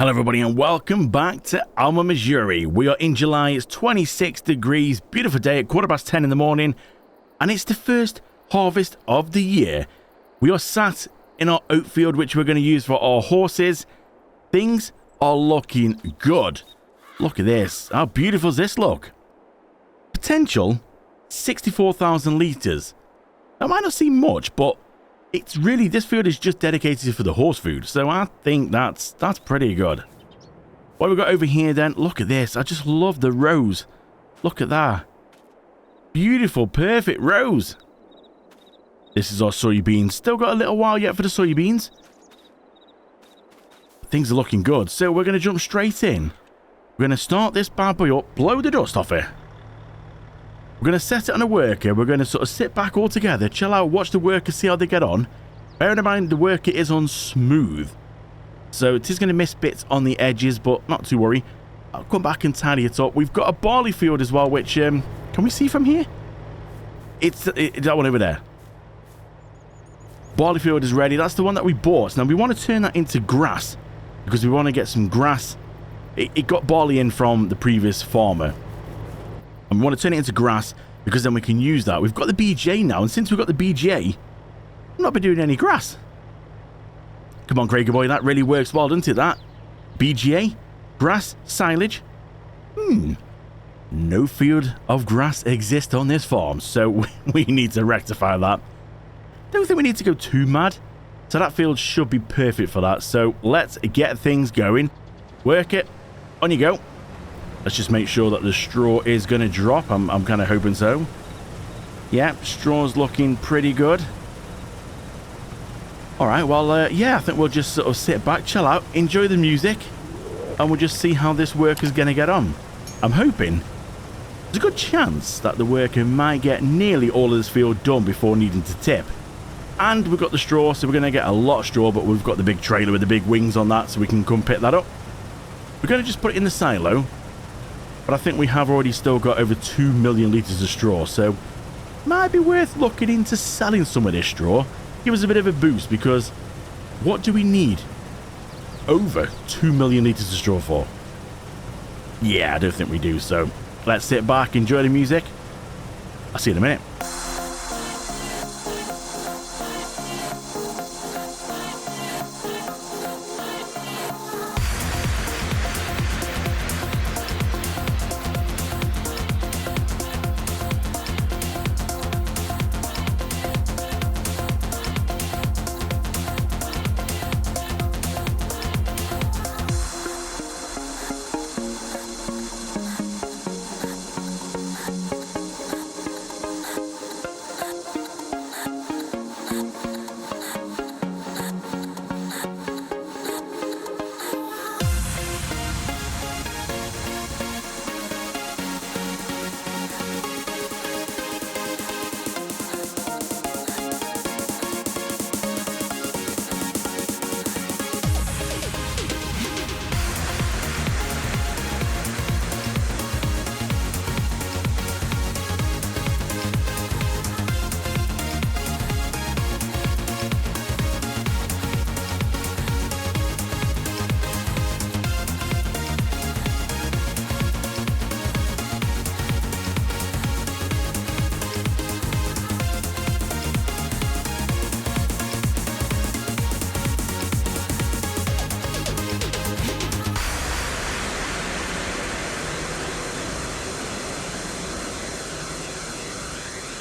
Hello everybody and welcome back to Alma, Missouri. We are in July, it's 26 degrees, beautiful day at 10:15 in the morning, and it's the first harvest of the year. We are sat in our oat field which we're going to use for our horses. Things are looking good. Look at this, how beautiful does this look? Potential 64,000 litres. That might not seem much, but it's really, this field is just dedicated for the horse food, so I think that's pretty good. What we've got over here then, look at this, I just love the rows. Look at that. Beautiful, perfect rows. This is our soybeans. Still got a little while yet for the soybeans. Things are looking good, so we're going to jump straight in. We're going to start this bad boy up, blow the dust off it. We're going to set it on a worker. We're going to sort of sit back all together, chill out, watch the worker, see how they get on. Bearing in mind the worker is on smooth, so it is going to miss bits on the edges, but not to worry. I'll come back and tidy it up. We've got a barley field as well, which can we see from here? It's that one over there. Barley field is ready. That's the one that we bought. Now we want to turn that into grass because we want to get some grass. It got barley in from the previous farmer. And we want to turn it into grass because then we can use that. We've got the BJ now, and since we've got the BJ, I've not been doing any grass. Come on, Craigie boy, that really works well, doesn't it, that? BGA, grass, silage. No field of grass exists on this farm, so we need to rectify that. Don't think we need to go too mad, so that field should be perfect for that. So let's get things going. Work it. On you go. Let's just make sure that the straw is going to drop. I'm kind of hoping so. Yeah, straw's looking pretty good. Alright, well, yeah, I think we'll just sort of sit back, chill out, enjoy the music, and we'll just see how this worker's going to get on. I'm hoping there's a good chance that the worker might get nearly all of this field done before needing to tip. And we've got the straw, so we're going to get a lot of straw, but we've got the big trailer with the big wings on that, so we can come pick that up. We're going to just put it in the silo. But I think we have already still got over 2 million litres of straw, so might be worth looking into selling some of this straw. Give us a bit of a boost, because what do we need over 2 million litres of straw for? Yeah, I don't think we do, so let's sit back, enjoy the music. I'll see you in a minute.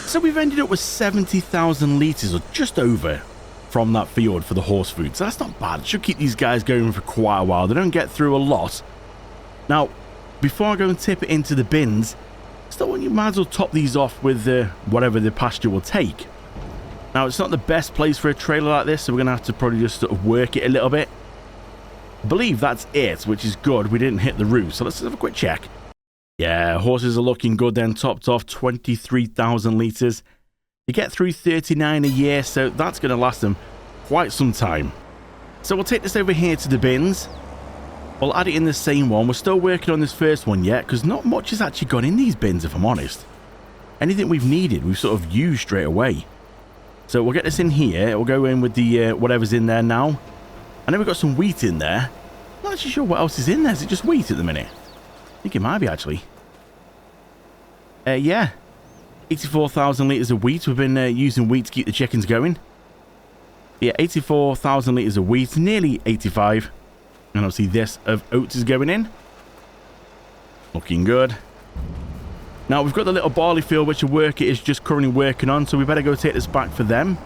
So we've ended up with 70,000 litres or just over from that field for the horse food. So that's not bad. It should keep these guys going for quite a while. They don't get through a lot. Now, before I go and tip it into the bins, still want you might as well top these off with whatever the pasture will take. Now, it's not the best place for a trailer like this, so we're going to have to probably just sort of work it a little bit. I believe that's it, which is good. We didn't hit the roof, so let's have a quick check. Yeah, horses are looking good then, topped off 23,000 litres. You get through 39 a year, so that's going to last them quite some time. So we'll take this over here to the bins. We'll add it in the same one. We're still working on this first one yet, because not much has actually gone in these bins, if I'm honest. Anything we've needed, we've sort of used straight away. So we'll get this in here. We'll go in with the whatever's in there now. And then we've got some wheat in there. not actually sure what else is in there. Is it just wheat at the minute? I think it might be, actually. Yeah. 84,000 litres of wheat. We've been using wheat to keep the chickens going. Yeah, 84,000 litres of wheat. Nearly 85. And obviously this of oats is going in. Looking good. Now, we've got the little barley field, which a worker is just currently working on. So we better go take this back for them.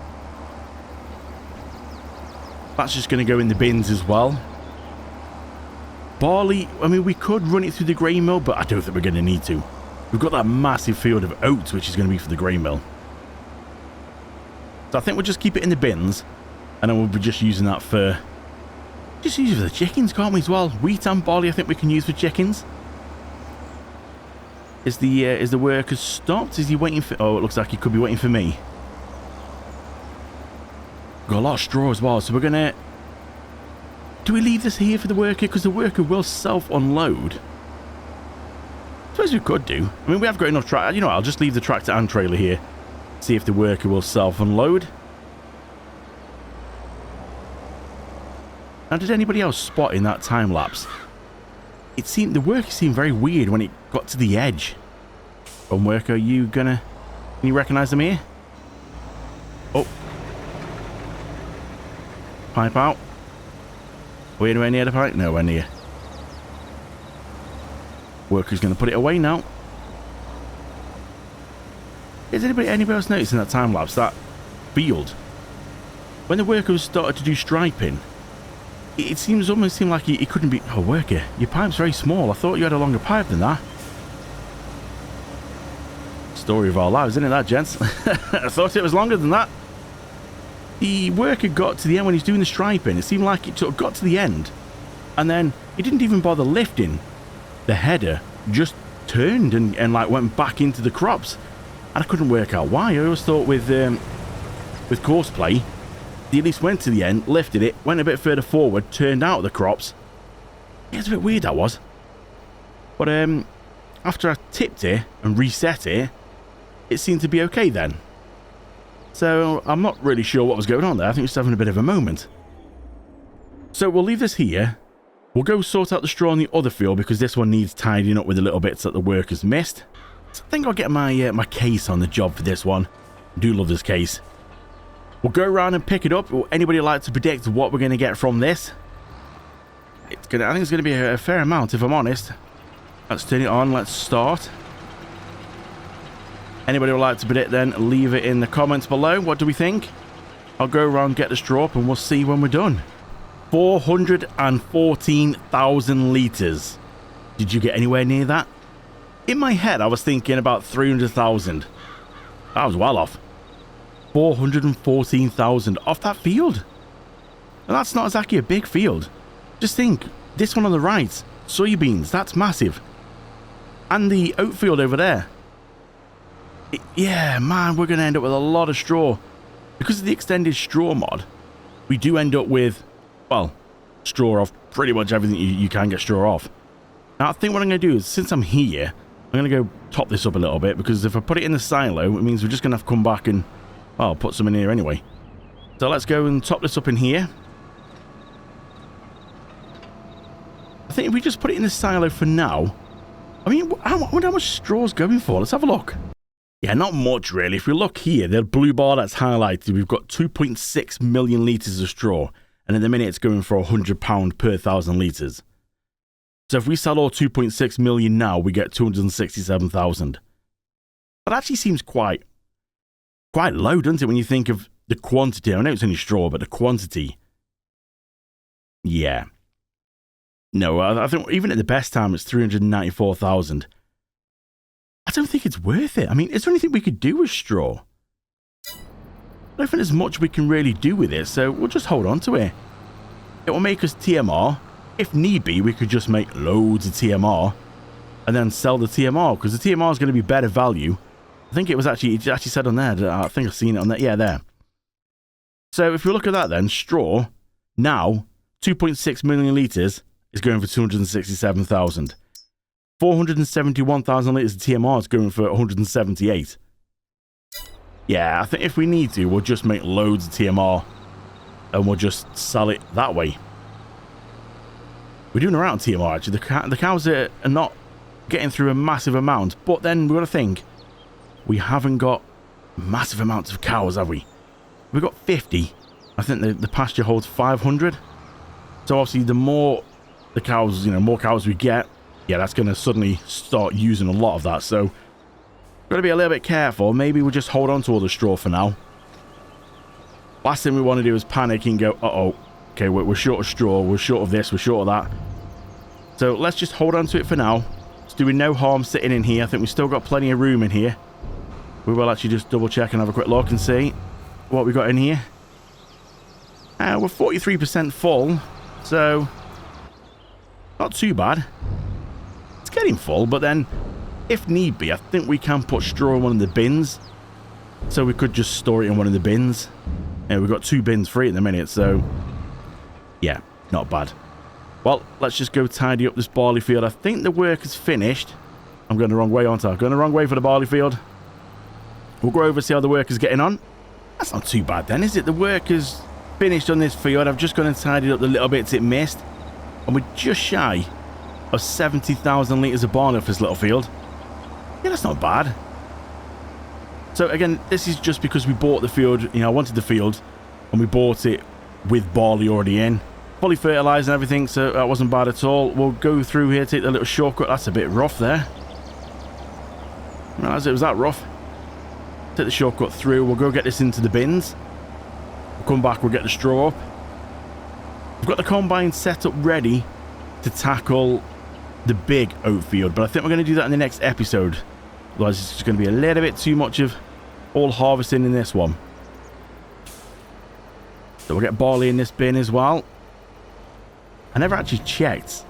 That's just going to go in the bins as well. Barley, I mean, we could run it through the grain mill, but I don't think we're going to need to. We've got that massive field of oats, which is going to be for the grain mill. So I think we'll just keep it in the bins. And then we'll be just using that for... Just use it for the chickens, can't we, as well? Wheat and barley I think we can use for chickens. Is the worker stopped? Is he waiting for... Oh, it looks like he could be waiting for me. Got a lot of straw as well, so we're going to... Do we leave this here for the worker? Because the worker will self-unload. I suppose we could do. I mean, we have got enough tractor. You know what, I'll just leave the tractor and trailer here. See if the worker will self-unload. Now, did anybody else spot in that time lapse? It seemed... The worker seemed very weird when it got to the edge. Worker, are you gonna... Can you recognise them here? Oh. Pipe out. Are we anywhere near the pipe? Nowhere near. Worker's going to put it away now. Is anybody else noticing that time lapse, that field? When the worker started to do striping, it seems almost seemed like he couldn't be... Oh, worker, your pipe's very small. I thought you had a longer pipe than that. Story of our lives, isn't it, that, gents? I thought it was longer than that. The worker got to the end when he's doing the striping. It seemed like it sort of got to the end. And then he didn't even bother lifting. The header just turned and like went back into the crops. And I couldn't work out why. I always thought with Courseplay, he at least went to the end, lifted it, went a bit further forward, turned out the crops. Yeah, it's a bit weird, that was. But after I tipped it and reset it, it seemed to be okay then. So I'm not really sure what was going on there. I think it's having a bit of a moment. So we'll leave this here. We'll go sort out the straw on the other field because this one needs tidying up with the little bits that the workers missed. So I think I'll get my my case on the job for this one. I do love this case. We'll go around and pick it up. Or anybody like to predict what we're going to get from this? I think it's going to be a fair amount, if I'm honest. Let's turn it on. Let's start. Anybody would like to predict then, leave it in the comments below. What do we think? I'll go around, get the straw up, and we'll see when we're done. 414,000 litres. Did you get anywhere near that? In my head, I was thinking about 300,000. I was well off. 414,000 off that field. And that's not exactly a big field. Just think, this one on the right, soybeans, that's massive. And the oat field over there. Yeah, man, we're going to end up with a lot of straw. Because of the extended straw mod, we do end up with, well, straw off pretty much everything you can get straw off. Now, I think what I'm going to do is, since I'm here, I'm going to go top this up a little bit, because if I put it in the silo, it means we're just going to have to come back and, well, put some in here anyway. So let's go and top this up in here. I think if we just put it in the silo for now, I mean, I wonder how much straw's going for. Let's have a look. Yeah, not much really. If we look here, the blue bar that's highlighted, we've got 2.6 million litres of straw. And at the minute, it's going for £100 per 1,000 litres. So if we sell all 2.6 million now, we get 267,000. That actually seems quite low, doesn't it, when you think of the quantity? I know it's only straw, but the quantity. Yeah. No, I think even at the best time, it's 394,000. I don't think it's worth it. I mean, is there anything we could do with straw? I don't think there's much we can really do with it, so we'll just hold on to it. It will make us TMR. If need be, we could just make loads of TMR and then sell the TMR, because the TMR is going to be better value. I think it actually said on there. I think I've seen it on there. Yeah, there. So if we look at that then, straw, now, 2.6 million litres is going for 267,000. 471,000 litres of TMR is going for 178. Yeah, I think if we need to, we'll just make loads of TMR and we'll just sell it that way. We're doing around TMR, actually. The cows are not getting through a massive amount. But then we've got to think, we haven't got massive amounts of cows, have we? We've got 50. I think the pasture holds 500. So obviously the more the cows, more cows we get, yeah, that's going to suddenly start using a lot of that. So got to be a little bit careful. Maybe we'll just hold on to all the straw for now. Last thing we want to do is panic and go, uh-oh, okay, we're short of straw, we're short of this, we're short of that. So let's just hold on to it for now. It's doing no harm sitting in here. I think we've still got plenty of room in here. We will actually just double check and have a quick look and see what we got in here. We're 43% full, so not too bad. It's getting full, but then if need be, I think we can put straw in one of the bins. So we could just store it in one of the bins. We've got 2 bins free at the minute, so yeah, not bad. Well, let's just go tidy up this barley field. I think the work is finished. I'm going the wrong way, aren't I? I'm going the wrong way for the barley field. We'll go over and see how the work is getting on. That's not too bad then, is it? The work is finished on this field. I've just gone and tidied up the little bits it missed. And we're just shy of 70,000 litres of barley off this little field. Yeah, that's not bad. So again, this is just because we bought the field. I wanted the field and we bought it with barley already in. Fully fertilised and everything, so that wasn't bad at all. We'll go through here, take the little shortcut. That's a bit rough there. As it was that rough. Take the shortcut through. We'll go get this into the bins. We'll come back, we'll get the straw up. We've got the combine set up ready to tackle the big oat field, but I think we're going to do that in the next episode. Otherwise it's just going to be a little bit too much of all harvesting in this one. So we'll get barley in this bin as well. I never actually checked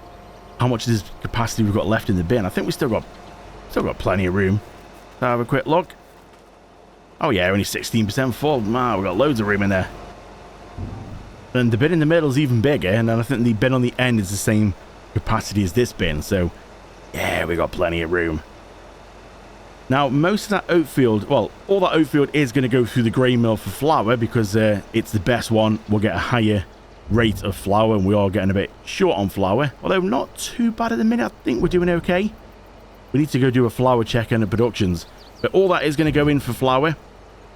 how much of this capacity we've got left in the bin. I think we still got plenty of room. So have a quick look. Oh yeah, only 16% full. Man, we've got loads of room in there. And the bin in the middle is even bigger, and then I think the bin on the end is the same capacity as this bin. So yeah, we got plenty of room. Now, most of that oat field, well, all that oat field is going to go through the grain mill for flour because it's the best one. We'll get a higher rate of flour, and we are getting a bit short on flour. Although not too bad at the minute. I think we're doing okay. We need to go do a flour check on the productions. But all that is going to go in for flour,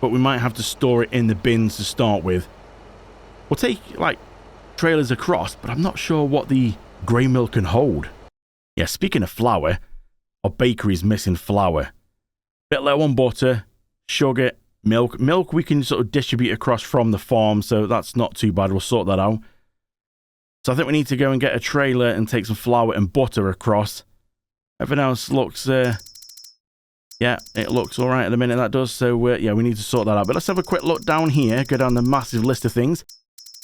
but we might have to store it in the bins to start with. We'll take, like, trailers across, but I'm not sure what the grain mill can hold. Yeah, speaking of flour, our bakery is missing flour. Bit low on butter, sugar, milk. Milk we can sort of distribute across from the farm, so that's not too bad. We'll sort that out. So I think we need to go and get a trailer and take some flour and butter across. Everything else looks, yeah, it looks all right at the minute, that does. So, yeah, we need to sort that out. But let's have a quick look down here, go down the massive list of things.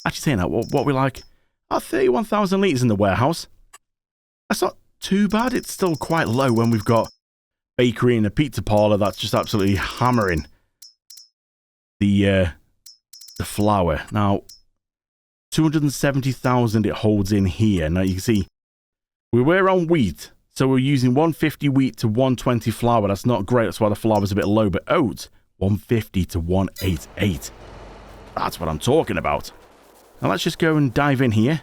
Actually saying that, what we like, 31,000 litres in the warehouse. That's not too bad. It's still quite low when we've got bakery and a pizza parlour that's just absolutely hammering the flour. Now, 270,000 it holds in here. Now you can see we were on wheat, so we're using 150 wheat to 120 flour. That's not great. That's why the flour was a bit low. But oats, 150 to 188. That's what I'm talking about. Now let's just go and dive in here.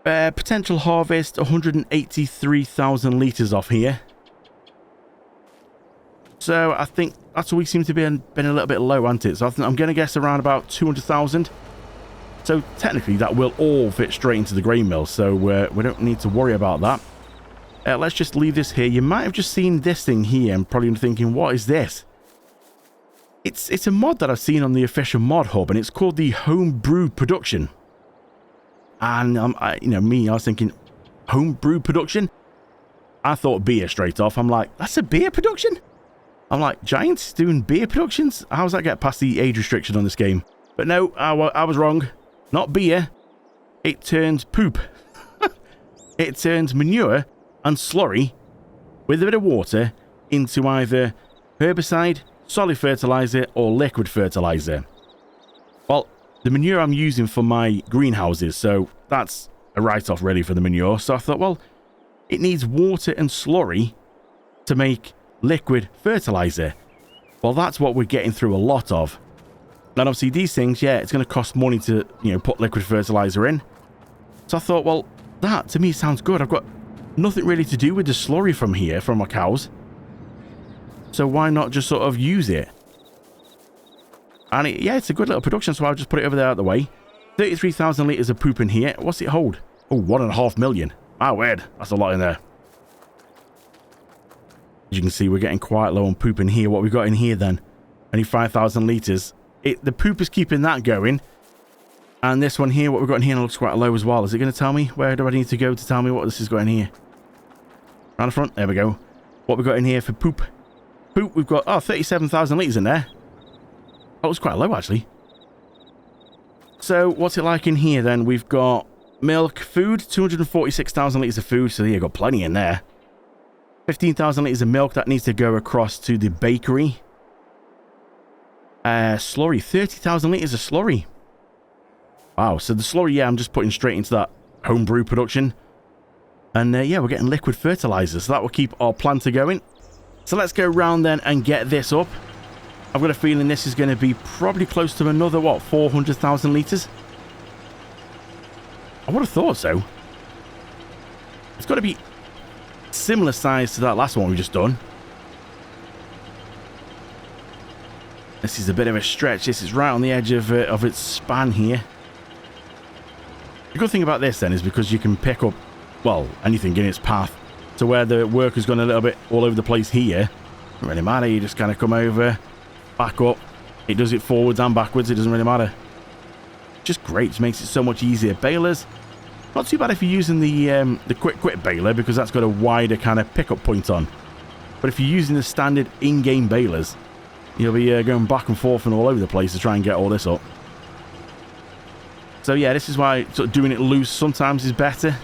Potential harvest, 183,000 litres off here. So I think that's what we seem to be been a little bit low, hasn't it? So I'm going to guess around about 200,000. So technically that will all fit straight into the grain mill. So we don't need to worry about that. Let's just leave this here. You might have just seen this thing here and probably thinking, what is this? It's a mod that I've seen on the official mod hub, and it's called the Homebrew Production. And I was thinking, homebrew production? I thought beer straight off. I'm like, that's a beer production? I'm like, Giants doing beer productions? How does that get past the age restriction on this game? But no, I was wrong. Not beer. It turns poop. It turns manure and slurry with a bit of water into either herbicide, solid fertilizer, or liquid fertilizer. Well, the manure I'm using for my greenhouses, so that's a write-off really for the manure. So I thought, well, it needs water and slurry to make liquid fertilizer. Well, that's what we're getting through a lot of. And obviously these things, yeah, it's going to cost money to, put liquid fertilizer in. So I thought, well, that to me sounds good. I've got nothing really to do with the slurry from here, from my cows. So why not just sort of use it? And yeah, it's a good little production, so I'll just put it over there out of the way. 33,000 litres of poop in here. What's it hold? Oh, 1.5 million. Wow, weird. That's a lot in there. As you can see, we're getting quite low on poop in here. What we got in here then? Only 5,000 litres. The poop is keeping that going. And this one here, what we've got in here looks quite low as well. Is it going to tell me? Where do I need to go to tell me what this has got in here? Around the front. There we go. What we got in here for poop? Poop, we've got, 37,000 litres in there. That was quite low, actually. So, what's it like in here, then? We've got milk, food, 246,000 litres of food. So, you've got plenty in there. 15,000 litres of milk. That needs to go across to the bakery. Slurry, 30,000 litres of slurry. Wow, so the slurry, yeah, I'm just putting straight into that homebrew production. And, yeah, we're getting liquid fertilizer. So, that will keep our planter going. So, let's go around then and get this up. I've got a feeling this is going to be probably close to another, what, 400,000 litres? I would have thought so. It's got to be similar size to that last one we just done. This is a bit of a stretch. This is right on the edge of its span here. The good thing about this then is because you can pick up, well, anything in its path to where the worker's gone a little bit all over the place here. Doesn't really matter. You just kind of come over, back up. It does it forwards and backwards. It doesn't really matter. Just great. It makes it so much easier. Balers, not too bad if you're using the quick quit baler because that's got a wider kind of pickup point on. But if you're using the standard in-game balers, you'll be going back and forth and all over the place to try and get all this up. So yeah, this is why sort of doing it loose sometimes is better.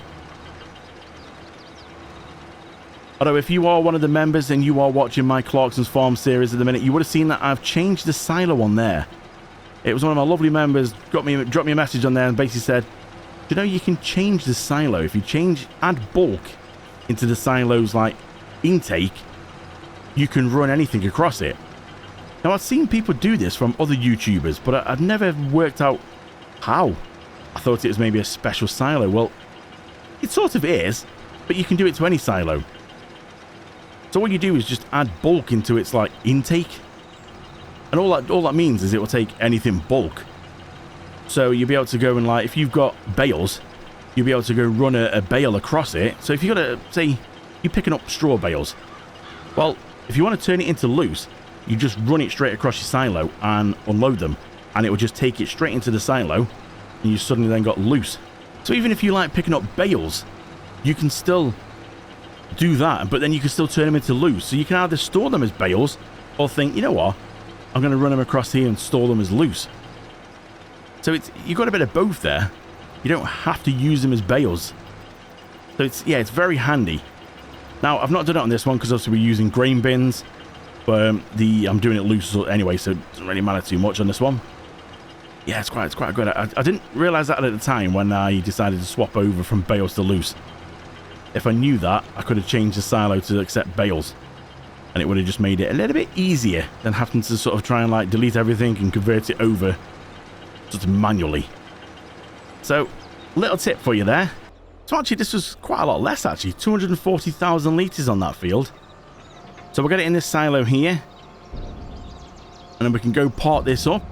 Although if you are one of the members and you are watching my Clarkson's Farm series at the minute, you would have seen that I've changed the silo on there. It was one of my lovely members dropped me a message on there and basically said, you know, you can change the silo. If you add bulk into the silo's like intake, you can run anything across it. Now I've seen people do this from other YouTubers, but I'd never worked out how. I thought it was maybe a special silo. Well, it sort of is, but you can do it to any silo. So what you do is just add bulk into its like intake. And all that means is it will take anything bulk. So you'll be able to go and like, if you've got bales, you'll be able to go run a bale across it. So if you've got to, say, you're picking up straw bales. Well, if you want to turn it into loose, you just run it straight across your silo and unload them. And it will just take it straight into the silo. And you suddenly then got loose. So even if you like picking up bales, you can still do that, but then you can still turn them into loose. So you can either store them as bales or think, you know what, I'm going to run them across here and store them as loose. So you've got a bit of both there. You don't have to use them as bales. So it's very handy. Now I've not done it on this one because obviously we're using grain bins, but I'm doing it loose anyway, so it doesn't really matter too much on this one. Yeah, it's quite good. I didn't realize that at the time when I decided to swap over from bales to loose. If I knew that, I could have changed the silo to accept bales. And it would have just made it a little bit easier than having to sort of try and like delete everything and convert it over sort of manually. So, little tip for you there. So actually this was quite a lot less actually. 240,000 litres on that field. So we'll get it in this silo here. And then we can go part this up.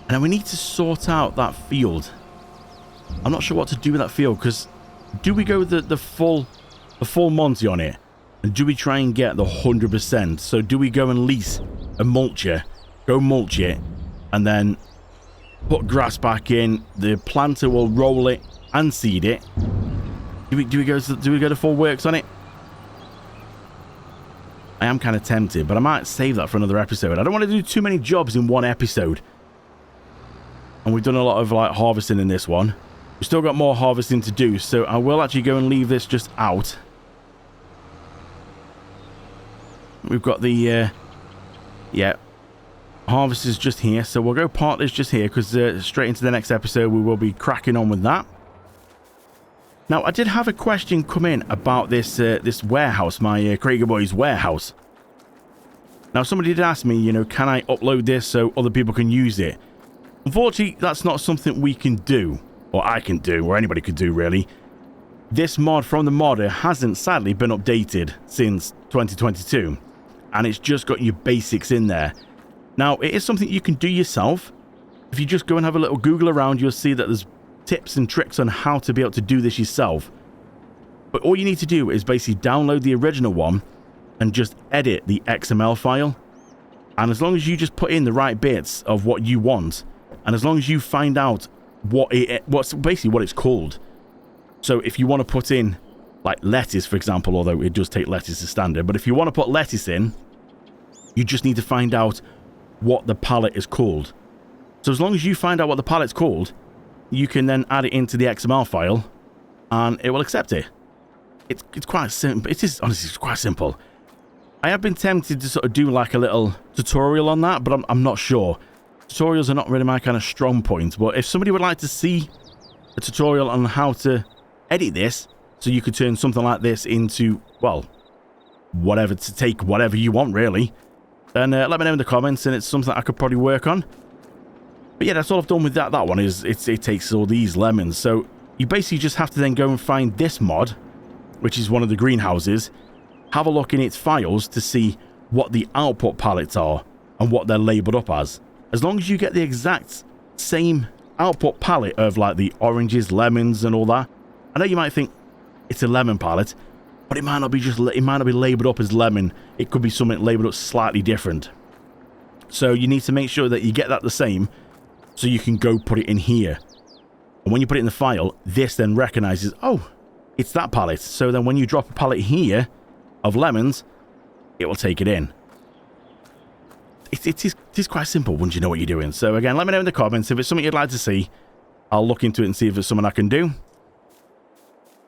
And then we need to sort out that field. I'm not sure what to do with that field, because do we go the full Monty on it? And do we try and get the 100%? So do we go and lease a mulcher, go mulch it, and then put grass back in, the planter will roll it and seed it? Do we go to full works on it? I am kind of tempted, but I might save that for another episode. I don't want to do too many jobs in one episode. And we've done a lot of like harvesting in this one. We've still got more harvesting to do, so I will actually go and leave this just out. We've got the harvest is just here, so we'll go part this just here, because straight into the next episode we will be cracking on with that. Now I did have a question come in about this this warehouse, my Krieger Boys warehouse. Now somebody did ask me, you know, can I upload this so other people can use it? Unfortunately, that's not something we can do, or I can do, or anybody could do, really. This mod from the modder hasn't, sadly, been updated since 2022, and it's just got your basics in there. Now, it is something you can do yourself. If you just go and have a little Google around, you'll see that there's tips and tricks on how to be able to do this yourself. But all you need to do is basically download the original one and just edit the XML file. And as long as you just put in the right bits of what you want, and as long as you find out what's basically what it's called. So if you want to put in like lettuce, for example, although it does take lettuce as standard, but if you want to put lettuce in, you just need to find out what the palette is called. So as long as you find out what the palette's called, you can then add it into the XML file and it will accept it. It's quite simple. It is honestly it's quite simple. I have been tempted to sort of do like a little tutorial on that, but I'm not sure. Tutorials are not really my kind of strong point, but if somebody would like to see a tutorial on how to edit this so you could turn something like this into, well, whatever, to take whatever you want really, then let me know in the comments, and it's something I could probably work on. But yeah, that's all I've done with that one is it takes all these lemons. So you basically just have to then go and find this mod, which is one of the greenhouses, have a look in its files to see what the output palettes are and what they're labeled up as. As long as you get the exact same output palette of like the oranges, lemons and all that. I know you might think it's a lemon palette, but it might not be labeled up as lemon. It could be something labeled up slightly different. So you need to make sure that you get that the same so you can go put it in here. And when you put it in the file, this then recognizes, oh, it's that palette. So then when you drop a palette here of lemons, it will take it in. It is quite simple once you know what you're doing. So again, let me know in the comments if it's something you'd like to see. I'll look into it and see if it's something I can do.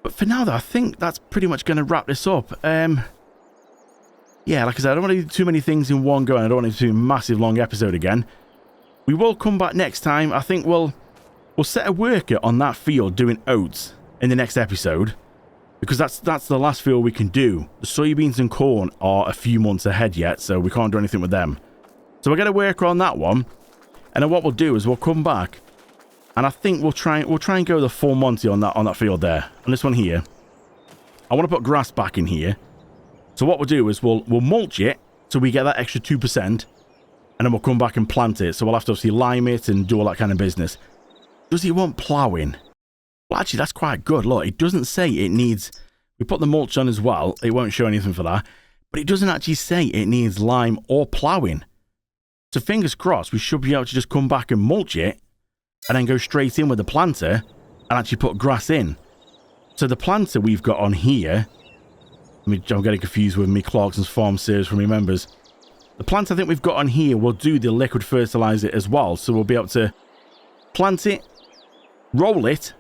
But for now, though, I think that's pretty much going to wrap this up. Yeah, like I said, I don't want to do too many things in one go, and I don't want to do a massive long episode again. We will come back next time. I think we'll set a worker on that field doing oats in the next episode, because that's the last field we can do. The soybeans and corn are a few months ahead yet, so we can't do anything with them. So we're going to work on that one, and then what we'll do is we'll come back, and I think we'll try and go the full Monty on that field there. On this one here, I want to put grass back in here. So what we'll do is we'll mulch it so we get that extra 2%, and then we'll come back and plant it. So we'll have to obviously lime it and do all that kind of business. Does it want ploughing? Well, actually, that's quite good. Look, it doesn't say it needs... We put the mulch on as well. It won't show anything for that. But it doesn't actually say it needs lime or ploughing. So fingers crossed, we should be able to just come back and mulch it and then go straight in with the planter and actually put grass in. So the planter we've got on here... I'm getting confused with me Clarkson's Farm series from my members. The plant I think we've got on here will do the liquid fertilizer as well. So we'll be able to plant it, roll it,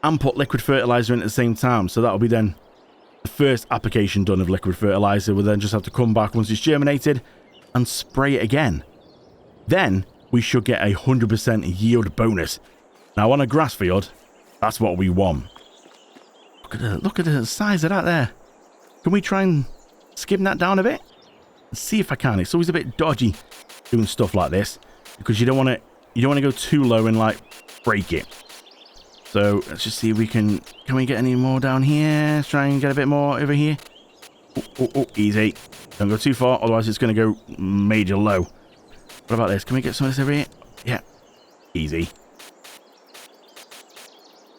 and put liquid fertilizer in at the same time. So that'll be then the first application done of liquid fertilizer. We'll then just have to come back once it's germinated and spray it again. Then we should get a 100% yield bonus. Now on a grass field, that's what we want. Look at the size of that there. Can we try and skim that down a bit? Let's see if I can. It's always a bit dodgy doing stuff like this because you don't want to go too low and like break it. So let's just see if we can we get any more down here? Let's try and get a bit more over here. Oh, easy. Don't go too far, otherwise it's going to go major low. What about this? Can we get some of this over here? Yeah. Easy.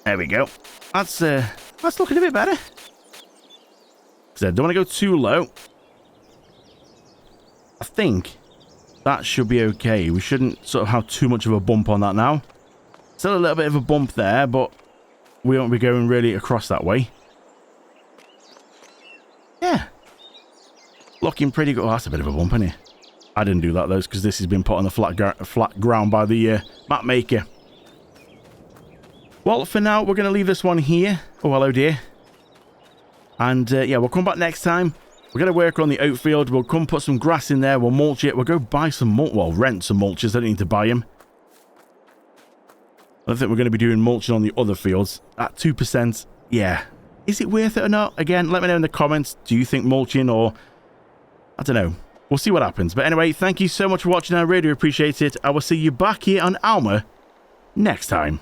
There we go. That's looking a bit better. I don't want to go too low. I think that should be okay. We shouldn't sort of have too much of a bump on that now. Still a little bit of a bump there, but we won't be going really across that way. Yeah. Looking pretty good. Oh, that's a bit of a bump, isn't it? I didn't do that, though, because this has been put on the flat ground by the map maker. Well, for now, we're going to leave this one here. Oh, hello, dear. And, yeah, we'll come back next time. We're going to work on the oat field. We'll come put some grass in there. We'll mulch it. We'll go buy some mulch. Well, rent some mulches. I don't need to buy them. I don't think we're going to be doing mulching on the other fields. At 2%, yeah. Is it worth it or not? Again, let me know in the comments. Do you think mulching or... I don't know. We'll see what happens. But anyway, thank you so much for watching. I really appreciate it. I will see you back here on Alma next time.